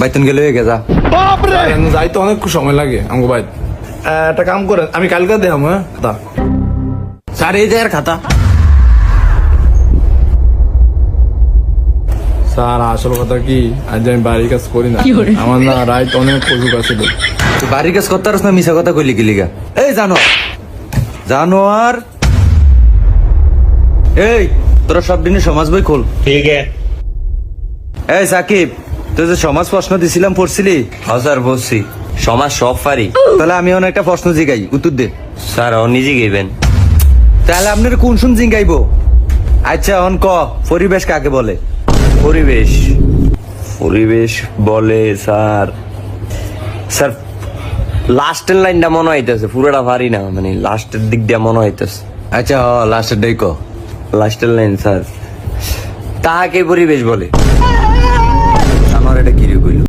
বাইতন গেলে হয়ে গেছা। যাইতে অনেক সময় লাগে আমাকে ভাই। একটা কাম করেন, আমি কালকে দেখাম। হ্যাঁ দা স্যার এই যে আর খাতা। স্যার আসল কথা কি, আজ আমি বাড়ির কাজ করি না, আমার না রাইট অনেক অসুখ আছে। তুই বাড়ির কাজ করতে পারস না, মিশা কথা কইলি কি লিগা? এই জানোয়ার এই তোরা সব দিনে সমাজ বই খোল। ठीक है। এই সাকিব, তুই যে সমাজ প্রশ্ন দিছিলাম পড়ছিলি? হ্যাঁ স্যার বলছি, সমাজ সব পারি। তাহলে আমি অনেক একটা প্রশ্ন জিগাই, উত্তর দে। স্যার ও নিজে গেবেন। তাহলে আপনার কোন শুন জিগাইবো? আচ্ছা অন ক, পরিবেশ কাকে বলে? পরিবেশ পরিবেশ বলে স্যার, স্যার লাস্টের লাইনটা মনে হইতেছে, পুরোটা পারি না, মানে লাস্টের দিক দিয়ে মনে হইতেছে। আচ্ছা লাস্টের ডাই ক। লাস্টের লাইন স্যার, তাহাকে পরিবেশ বলে।